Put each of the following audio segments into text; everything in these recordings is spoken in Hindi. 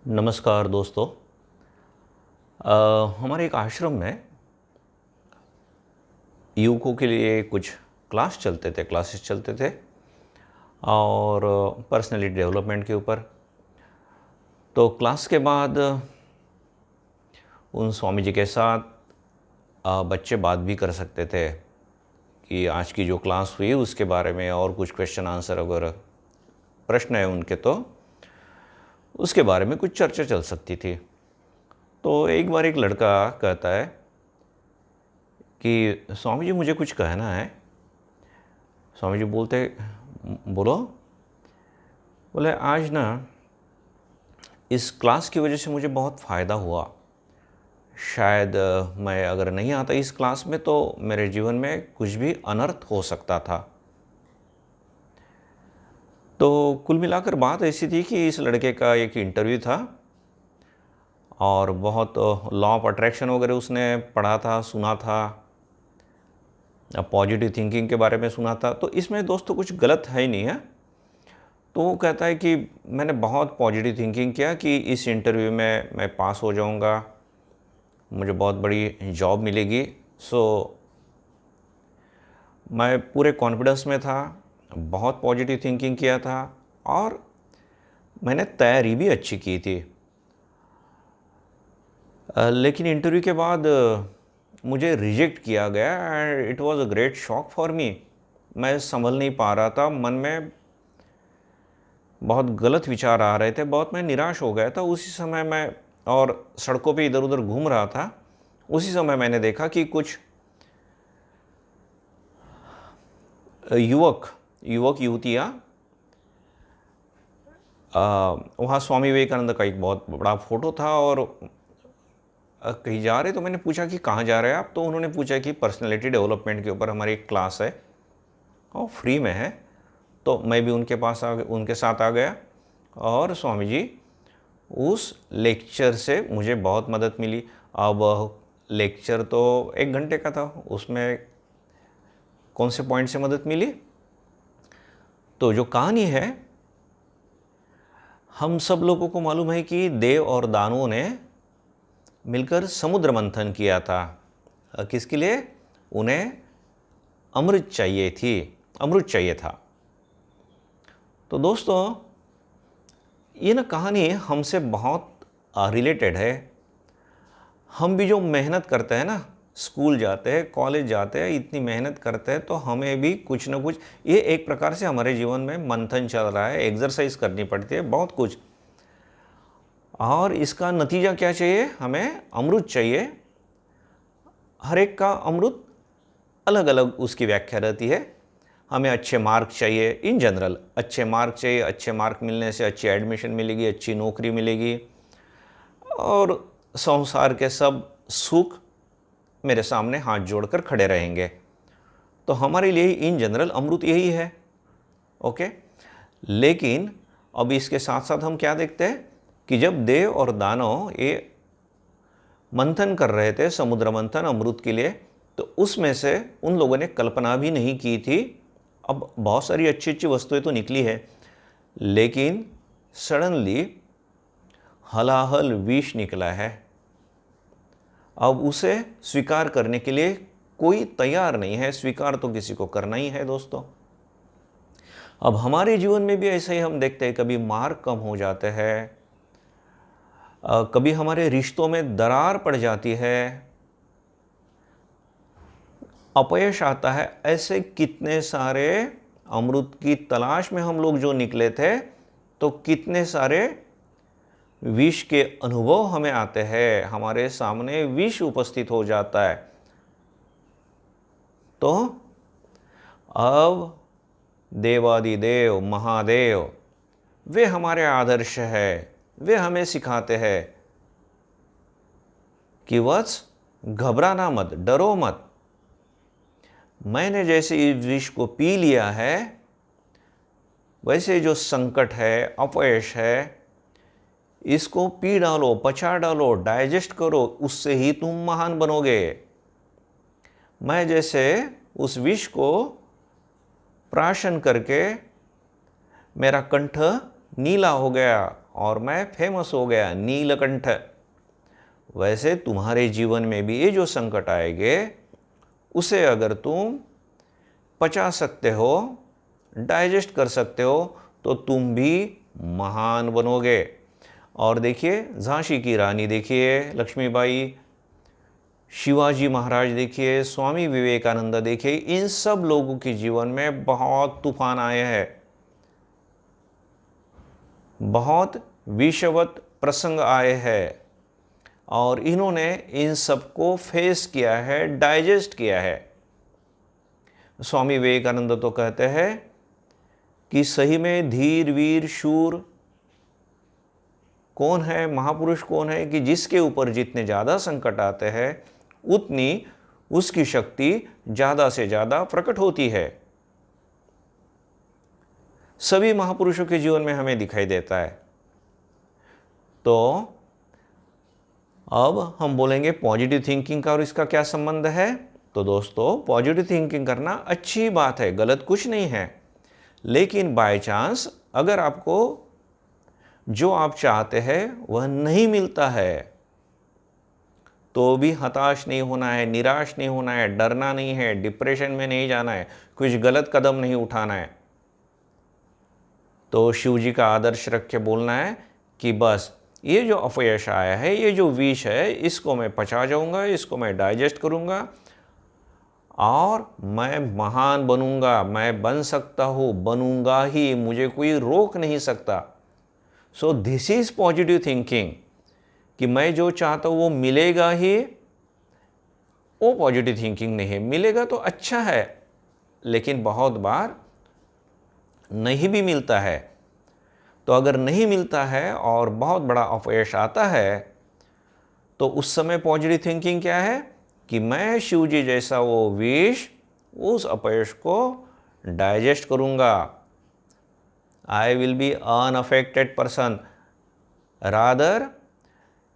नमस्कार दोस्तों। हमारे एक आश्रम में युवकों के लिए कुछ क्लासेस चलते थे और पर्सनैलिटी डेवलपमेंट के ऊपर। तो क्लास के बाद उन स्वामी जी के साथ बच्चे बात भी कर सकते थे कि आज की जो क्लास हुई उसके बारे में, और कुछ क्वेश्चन आंसर अगर प्रश्न है उनके तो उसके बारे में कुछ चर्चा चल सकती थी। तो एक बार एक लड़का कहता है कि स्वामी जी मुझे कुछ कहना है। स्वामी जी बोलते बोलो। बोले आज ना इस क्लास की वजह से मुझे बहुत फ़ायदा हुआ। शायद मैं अगर नहीं आता इस क्लास में तो मेरे जीवन में कुछ भी अनर्थ हो सकता था। तो कुल मिलाकर बात ऐसी थी कि इस लड़के का एक इंटरव्यू था और बहुत लॉ ऑफ अट्रैक्शन वगैरह उसने पढ़ा था, सुना था, पॉजिटिव थिंकिंग के बारे में सुना था। तो इसमें दोस्तों कुछ गलत है ही नहीं है। तो वो कहता है कि मैंने बहुत पॉजिटिव थिंकिंग किया कि इस इंटरव्यू में मैं पास हो जाऊंगा, मुझे बहुत बड़ी जॉब मिलेगी। सो मैं पूरे कॉन्फिडेंस में था, बहुत पॉजिटिव थिंकिंग किया था और मैंने तैयारी भी अच्छी की थी। लेकिन इंटरव्यू के बाद मुझे रिजेक्ट किया गया and it was a great shock for me. मैं संभल नहीं पा रहा था, मन में बहुत गलत विचार आ रहे थे, बहुत मैं निराश हो गया था उसी समय। मैं और सड़कों पे इधर उधर घूम रहा था, उसी समय मैंने देखा कि कुछ युवक युवतियाँ वहाँ स्वामी विवेकानंद का एक बहुत बड़ा फ़ोटो था और कहीं जा रहे। तो मैंने पूछा कि कहाँ जा रहे हैं आप। तो उन्होंने पूछा कि पर्सनैलिटी डेवलपमेंट के ऊपर हमारी एक क्लास है और फ्री में है। तो मैं भी उनके साथ आ गया और स्वामी जी उस लेक्चर से मुझे बहुत मदद मिली। अब लेक्चर तो 1 घंटे का था, उसमें कौन से पॉइंट से मदद मिली। तो जो कहानी है, हम सब लोगों को मालूम है कि देव और दानवों ने मिलकर समुद्र मंथन किया था। किसके लिए? उन्हें अमृत चाहिए था। तो दोस्तों ये ना कहानी हमसे बहुत रिलेटेड है। हम भी जो मेहनत करते हैं ना, स्कूल जाते हैं, कॉलेज जाते हैं, इतनी मेहनत करते हैं, तो हमें भी कुछ ना कुछ, ये एक प्रकार से हमारे जीवन में मंथन चल रहा है, एक्सरसाइज करनी पड़ती है बहुत कुछ। और इसका नतीजा क्या चाहिए? हमें अमृत चाहिए। हर एक का अमृत अलग अलग उसकी व्याख्या रहती है। हमें अच्छे मार्क चाहिए, इन जनरल अच्छे मार्क चाहिए। अच्छे मार्क मिलने से अच्छी एडमिशन मिलेगी, अच्छी नौकरी मिलेगी और संसार के सब सुख मेरे सामने हाथ जोड़कर खड़े रहेंगे। तो हमारे लिए इन जनरल अमृत यही है। ओके। लेकिन अब इसके साथ साथ हम क्या देखते हैं कि जब देव और दानव ये मंथन कर रहे थे, समुद्र मंथन अमृत के लिए, तो उसमें से उन लोगों ने कल्पना भी नहीं की थी। अब बहुत सारी अच्छी अच्छी वस्तुएं तो निकली है, लेकिन सडनली हलाहल विष निकला है। अब उसे स्वीकार करने के लिए कोई तैयार नहीं है। स्वीकार तो किसी को करना ही है दोस्तों। अब हमारे जीवन में भी ऐसा ही हम देखते हैं, कभी मार्क कम हो जाते हैं, कभी हमारे रिश्तों में दरार पड़ जाती है, अपयश आता है। ऐसे कितने सारे अमृत की तलाश में हम लोग जो निकले थे, तो कितने सारे विष के अनुभव हमें आते हैं, हमारे सामने विष उपस्थित हो जाता है। तो अब देवादिदेव महादेव वे हमारे आदर्श है, वे हमें सिखाते हैं कि वत्स घबराना मत, डरो मत। मैंने जैसे इस विष को पी लिया है, वैसे जो संकट है, अपयश है, इसको पी डालो, पचा डालो, डाइजेस्ट करो, उससे ही तुम महान बनोगे। मैं जैसे उस विष को प्राशन करके मेरा कंठ नीला हो गया और मैं फेमस हो गया, नीलकंठ। वैसे तुम्हारे जीवन में भी ये जो संकट आएंगे, उसे अगर तुम पचा सकते हो, डाइजेस्ट कर सकते हो, तो तुम भी महान बनोगे। और देखिए, झांसी की रानी देखिए, लक्ष्मीबाई, शिवाजी महाराज देखिए, स्वामी विवेकानंद देखिए, इन सब लोगों के जीवन में बहुत तूफान आए हैं, बहुत विषवत प्रसंग आए हैं, और इन्होंने इन सबको फेस किया है, डाइजेस्ट किया है। स्वामी विवेकानंद तो कहते हैं कि सही में धीर वीर शूर कौन है, महापुरुष कौन है, कि जिसके ऊपर जितने ज़्यादा संकट आते हैं उतनी उसकी शक्ति ज़्यादा से ज़्यादा प्रकट होती है। सभी महापुरुषों के जीवन में हमें दिखाई देता है। तो अब हम बोलेंगे पॉजिटिव थिंकिंग का और इसका क्या संबंध है। तो दोस्तों, पॉजिटिव थिंकिंग करना अच्छी बात है, गलत कुछ नहीं है। लेकिन बाय चांस अगर आपको जो आप चाहते हैं वह नहीं मिलता है, तो भी हताश नहीं होना है, निराश नहीं होना है, डरना नहीं है, डिप्रेशन में नहीं जाना है, कुछ गलत कदम नहीं उठाना है। तो शिव जी का आदर्श रख के बोलना है कि बस ये जो अपयश आया है, ये जो विष है, इसको मैं पचा जाऊंगा, इसको मैं डाइजेस्ट करूंगा और मैं महान बनूंगा, मैं बन सकता हूँ, बनूंगा ही, मुझे कोई रोक नहीं सकता। So this is positive thinking, कि मैं जो चाहता हूँ वो मिलेगा ही। वो पॉजिटिव थिंकिंग नहीं है। मिलेगा तो अच्छा है, लेकिन बहुत बार नहीं भी मिलता है। तो अगर नहीं मिलता है और बहुत बड़ा अपयश आता है, तो उस समय पॉजिटिव थिंकिंग क्या है कि मैं शिव जी जैसा वो विष, उस अपयश को डाइजेस्ट करूंगा। I will be unaffected person, rather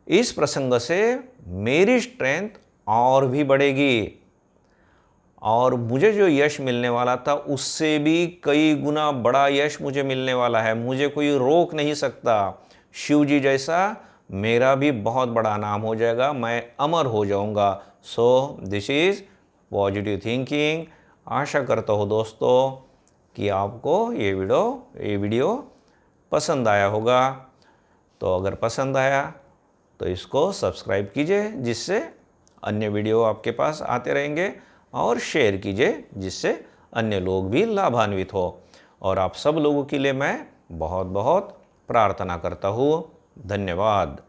इस प्रसंग से मेरी स्ट्रेंथ और भी बढ़ेगी और मुझे जो यश मिलने वाला था उससे भी कई गुना बड़ा यश मुझे मिलने वाला है। मुझे कोई रोक नहीं सकता। शिव जी जैसा मेरा भी बहुत बड़ा नाम हो जाएगा, मैं अमर हो जाऊंगा। So this is positive thinking. आशा करता हूँ दोस्तों कि आपको ये वीडियो पसंद आया होगा। तो अगर पसंद आया तो इसको सब्सक्राइब कीजिए, जिससे अन्य वीडियो आपके पास आते रहेंगे, और शेयर कीजिए जिससे अन्य लोग भी लाभान्वित हो। और आप सब लोगों के लिए मैं बहुत बहुत प्रार्थना करता हूँ। धन्यवाद।